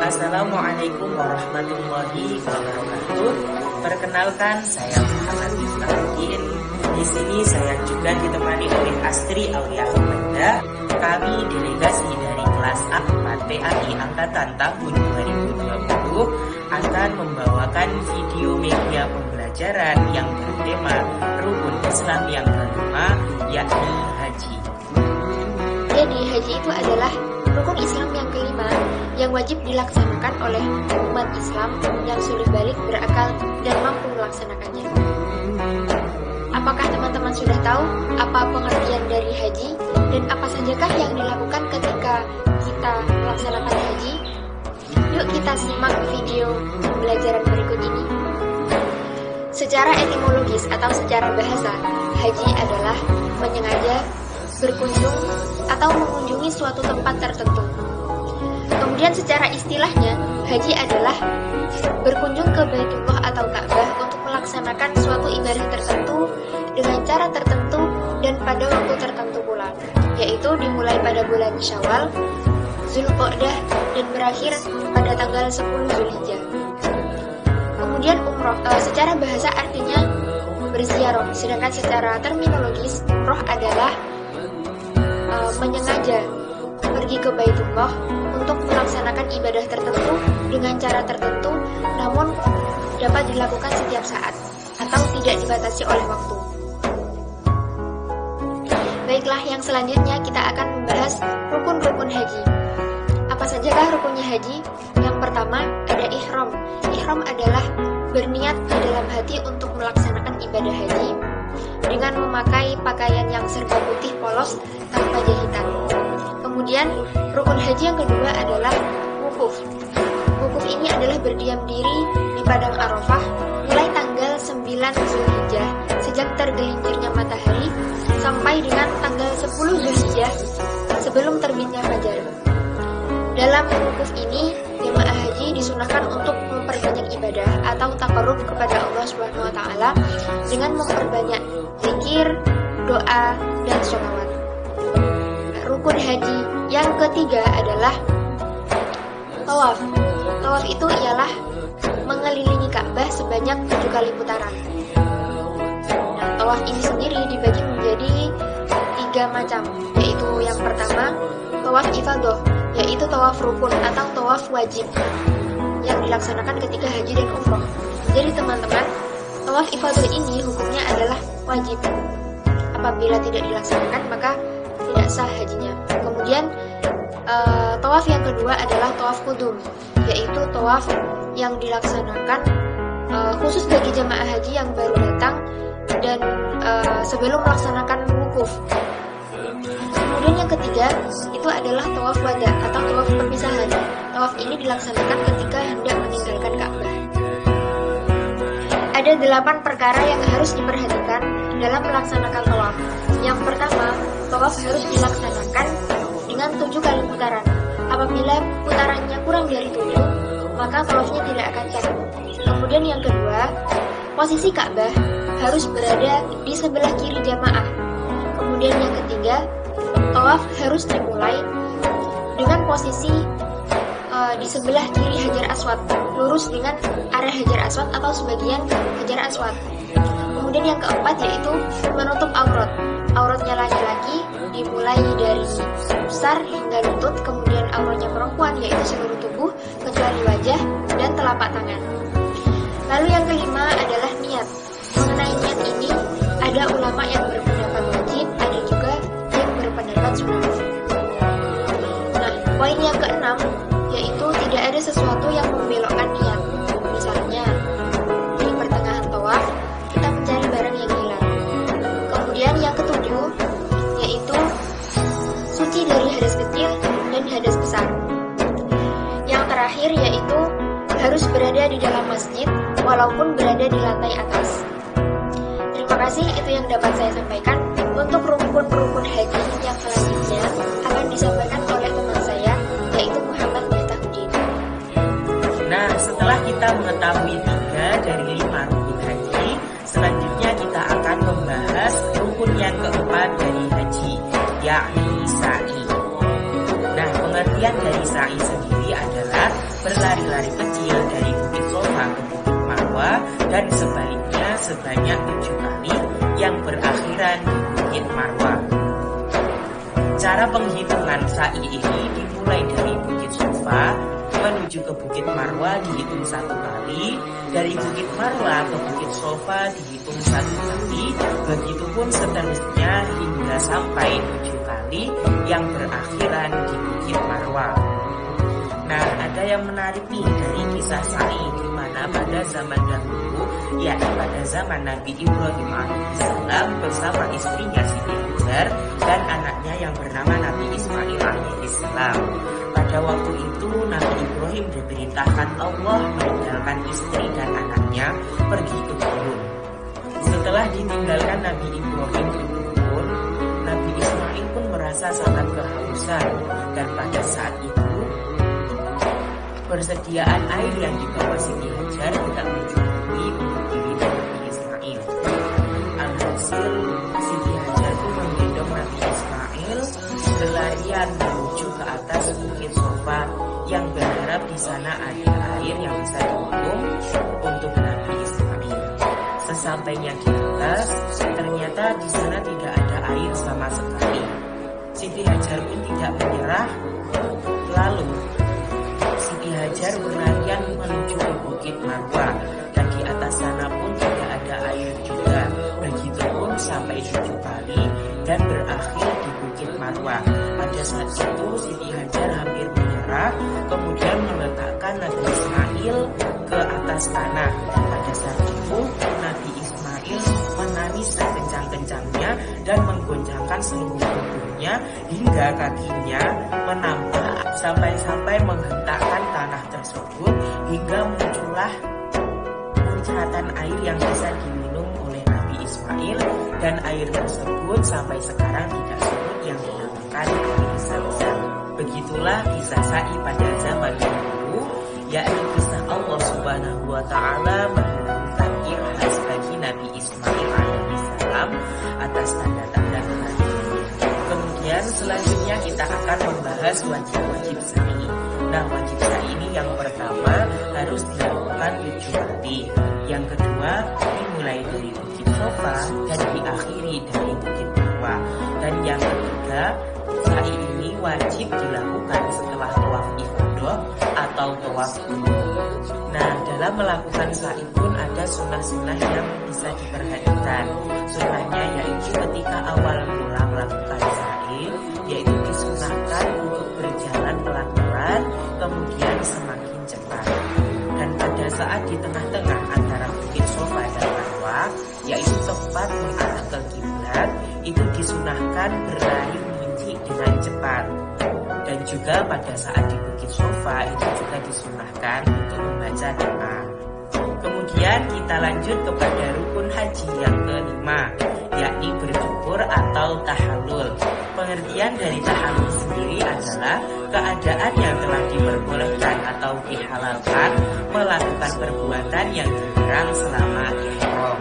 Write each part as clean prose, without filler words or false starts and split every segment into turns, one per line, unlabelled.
Assalamualaikum warahmatullahi wabarakatuh. Perkenalkan, saya Muhammad Miftahudin. Di sini saya juga ditemani oleh Astri Aulia Hamada. Kami delegasi dari kelas A4 PAI Angkatan tahun 2020 akan membawakan video media pembelajaran yang bertema Rukun Islam yang kelima, yakni haji.
Jadi haji itu adalah rukun Islam yang kelima yang wajib dilaksanakan oleh umat Islam yang sudah balik, berakal, dan mampu melaksanakannya. Apakah teman-teman sudah tahu apa pengertian dari haji dan apa sajakah yang dilakukan ketika kita melaksanakan haji? Yuk kita simak video pembelajaran berikut ini. Secara etimologis atau secara bahasa, haji adalah menyengaja berkunjung atau mengunjungi suatu tempat tertentu. Kemudian secara istilahnya, haji adalah berkunjung ke Baitullah atau Ka'bah untuk melaksanakan suatu ibadah tertentu dengan cara tertentu dan pada waktu tertentu pula, yaitu dimulai pada bulan Syawal, Zulqa'dah, dan berakhir pada tanggal 10 Zulhijjah. Kemudian umroh, secara bahasa artinya berziarah, sedangkan secara terminologis umroh adalah menyengaja pergi ke Baitullah untuk melaksanakan ibadah tertentu dengan cara tertentu, namun dapat dilakukan setiap saat atau tidak dibatasi oleh waktu. Baiklah, yang selanjutnya kita akan membahas rukun-rukun haji. Apa sajakah rukunnya haji? Yang pertama ada ihram. Ihram adalah berniat di dalam hati untuk melaksanakan ibadah haji dengan memakai pakaian yang serba putih polos tanpa jahitan. Kemudian rukun haji yang kedua adalah wukuf. Wukuf ini adalah berdiam diri di padang Arafah mulai tanggal 9 Zulhijjah sejak tergelincirnya matahari sampai dengan tanggal 10 Zulhijjah sebelum terbitnya fajar. Dalam wukuf ini, jemaah haji disunahkan untuk memperbanyak ibadah atau taqarrub kepada Allah Subhanahu wa taala dengan memperbanyak zikir, doa, dan sholawat. Rukun haji yang ketiga adalah tawaf. Tawaf itu ialah mengelilingi Ka'bah sebanyak 7 kali putaran. Nah, tawaf ini sendiri dibagi menjadi 3 macam, yaitu yang pertama tawaf ifadah, yaitu tawaf rukun atau tawaf wajib yang dilaksanakan ketika haji dan umroh. Jadi teman-teman, tawaf ifadah ini hukumnya adalah wajib. Apabila tidak dilaksanakan maka tidak sah hajinya. Kemudian tawaf yang kedua adalah tawaf qudum, yaitu tawaf yang dilaksanakan khusus bagi jamaah haji yang baru datang dan sebelum melaksanakan wukuf. Kemudian yang ketiga itu adalah tawaf wada atau tawaf perpisahan. Tawaf ini dilaksanakan ketika hendak meninggalkan Ka'bah. Ada 8 perkara yang harus diperhatikan dalam melaksanakan tawaf. Yang pertama, tawaf harus dilaksanakan dengan 7 kali putaran. Apabila putarannya kurang dari 7, maka tawafnya tidak akan sah. Kemudian yang kedua, posisi Ka'bah harus berada di sebelah kiri jamaah. Kemudian yang ketiga, tawaf harus dimulai dengan posisi di sebelah kiri Hajar Aswad, lurus dengan area Hajar Aswad atau sebagian Hajar Aswad. Kemudian yang keempat yaitu menutup aurat. Auratnya laki-laki dimulai dari pusar hingga lutut, kemudian auratnya perempuan yaitu seluruh tubuh kecuali wajah dan telapak tangan. Lalu yang kelima adalah niat. Mengenai niat ini ada ulama yang berpendapat wajib, ada juga yang berpendapat sunnah. Nah, poin yang keenam yaitu tidak ada sesuatu yang membelokkan niat. Misalnya di pertengahan tawaf kita mencari barang yang hilang. Kemudian yang ketujuh yaitu suci dari hadas kecil dan hadas besar. Yang terakhir yaitu harus berada di dalam masjid walaupun berada di lantai atas. Terima kasih, itu yang dapat saya sampaikan. Untuk rukun-rukun haji yang selanjutnya akan disampaikan oleh teman saya yaitu Muhammad Miftahudin.
Nah, setelah kita mengetahui 3 dari 5 rukun haji, selanjutnya kita akan membahas rukun yang keempat dari haji, yakni sa'i. Nah, pengertian dari sa'i sendiri adalah berlari-lari kecil dari Bukit Sofa ke Bukit Marwa dan sebaliknya sebanyak 7 kali yang berakhiran di Bukit Marwa. Cara penghitungan sa'i ini dimulai dari Bukit Sofa menuju ke Bukit Marwa dihitung 1 kali, dari Bukit Marwa ke Bukit Sofa dihitung 1 kali, begitupun seterusnya hingga sampai 7 kali yang berakhiran di Bukit Marwa. Nah, ada yang menarik nih dari kisah sa'i di mana pada zaman dahulu, yakni pada zaman Nabi Ibrahim alaihissalam bersama istrinya Siti Hajar dan anaknya yang bernama Nabi Ismail alaihissalam. Pada waktu itu Nabi Ibrahim diperintahkan Allah meninggalkan istri dan anaknya pergi ke gurun. Setelah ditinggalkan Nabi Ibrahim ke gurun, Nabi Ismail pun merasa sangat kehausan, dan pada saat itu persediaan air yang dibawa Siti Hajar tidak mencukupi untuk diri dan Nabi Ismail. Alhasil Siti Hajar pun menggendong Nabi Ismail berlarian menuju ke atas Bukit Sofa yang berharap di sana ada air yang bisa diminum untuk Nabi Ismail. Sesampainya di atas, ternyata di sana tidak ada air sama sekali. Siti Hajar pun tidak menyerah. Lalu Siti Hajar berlarian menuju ke Bukit Marwa, dan di atas sana pun tidak ada air juga. Begitupun sampai 7 kali dan berakhir di Bukit Marwa. Pada saat itu Siti Hajar hampir menyerah, kemudian meletakkan Nabi Ismail ke atas tanah. Pada saat itu Nabi Ismail menangis sekencang-kencangnya dan menggoncangkan seluruh tubuhnya hingga kakinya menampak sampai menghentakkan tanah tersebut hingga muncullah muncratan air yang bisa diminum oleh Nabi Ismail, dan air tersebut sampai sekarang tidak surut yang dinamakan air Zam-Zam. Begitulah kisah sa'i pada zaman dahulu, yakni kisah Allah Subhanahu wa Ta'ala menurunkan irhas bagi Nabi Ismail alaihissalam atas tanda-tanda kehadirannya. Kemudian selanjutnya kita akan membahas wajib-wajib sa'i. Nah, wajib sa'i ini yang pertama harus dilakukan 7 kali. Yang kedua dimulai dari Bukit Sofa dan diakhiri dari Bukit Marwa. Dan yang ketiga, sa'i ini wajib dilakukan setelah tawaf ifadah atau tawaf qudum. Nah, dalam melakukan sa'i pun ada sunnah-sunnah yang bisa diperhatikan. Sunnahnya yaitu ketika awal mula melakukan sa'i, yaitu disunahkan untuk berjalan pelan-pelan, kemudian semakin cepat. Dan pada saat di tengah-tengah antara Bukit Sofa dan Marwa, yaitu tepat mengarah ke kiblat, itu disunahkan berlari menginci dengan cepat. Dan juga pada saat di Bukit Sofa itu juga disunahkan untuk membaca doa. Kemudian kita lanjut kepada rukun haji yang kelima, yakni bercukur atau tahallul. Pengertian dari tahallul sendiri adalah keadaan yang telah diperbolehkan atau dihalalkan melakukan perbuatan yang dilarang selama ihram.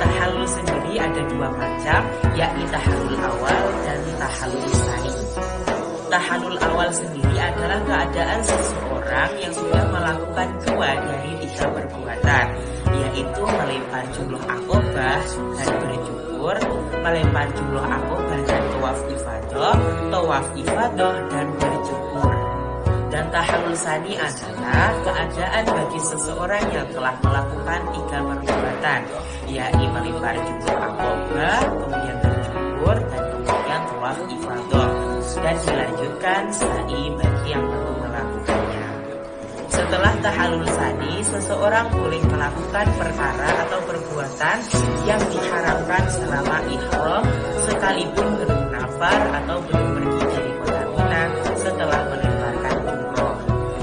Tahallul sendiri ada 2 macam, yakni tahallul awal dan tahallul tsani. Tahallul awal sendiri adalah keadaan seseorang yang sudah melakukan 2 dari 3 perbuatan, yaitu melempar jumroh aqobah dan bercukur, melempar jumroh aqobah dan tawaf ifadah dan bercukur. Dan tahallul tsani adalah keadaan bagi seseorang yang telah melakukan 3 perbuatan, yakni melempar jumroh aqobah, kemudian bercukur, dan kemudian tawaf ifadah, dan dilanjutkan sa'i bagi yang belum melakukannya. Setelah tahallul tsani, seseorang boleh melakukan perkara atau perbuatan yang diharamkan selama ihram, sekalipun belum nafar atau belum pergi dari kota Mina setelah melemparkan jumroh.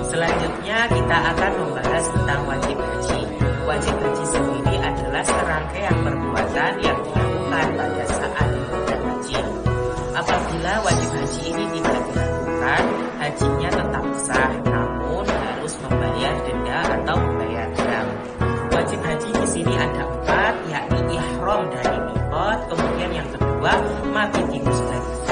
Selanjutnya kita akan membahas tentang wajib haji. Wajib haji sendiri adalah serangkaian perbuatan yang dilakukan pada saat ibadah haji. Apabila wajib haji ini tidak dilakukan, hajinya tetap sah, namun harus membayar denda atau membayar dam. Wajib haji di sini ada 4, yakni ihram dari miqat, kemudian yang kedua mabit di Musdalifah,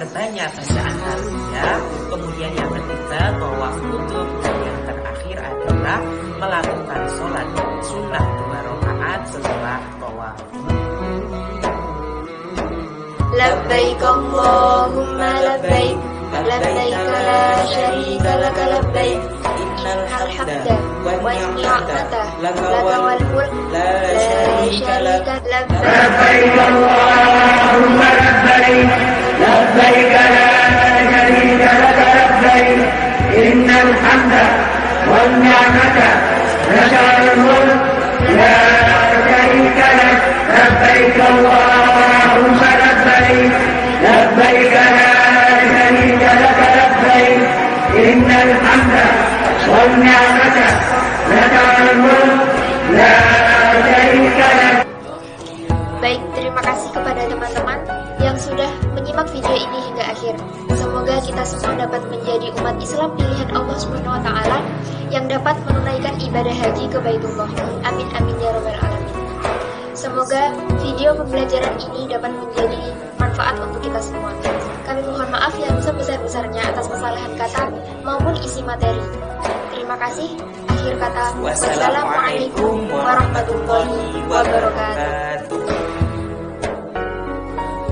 memperbanyak bacaan talbiyah, kemudian yang ketiga tawaf kutub, dan yang terakhir adalah melakukan sholat sunnah 2 rakaat setelah tawaf.
Labbaik Allahumma labbaik, labbaik la syarika laka labbaik, innal hamda wan ni'mata laka wal mulk la syarika laka labbaik
Allahumma labbaik, labbaik la syarika laka labbaik, innal hamda wan ni'mata laka wal mulk la syarika lak, labbaik Allahumma labbaik, labbaik la syarika laka labbaik, innal hamda wan ni'mata laka wal mulk la syarika lak.
Baik, terima kasih kepada teman-teman yang sudah menyimak video ini hingga akhir. Semoga kita semua dapat menjadi umat Islam pilihan Allah SWT yang dapat menunaikan ibadah haji ke Baitullah. Amin amin ya rabbal alamin. Semoga video pembelajaran ini dapat menjadi manfaat untuk kita semua. Kami mohon maaf yang sebesar-besarnya atas kesalahan kata maupun isi materi. Terima kasih. Akhir kata, wassalamualaikum warahmatullahi wabarakatuh.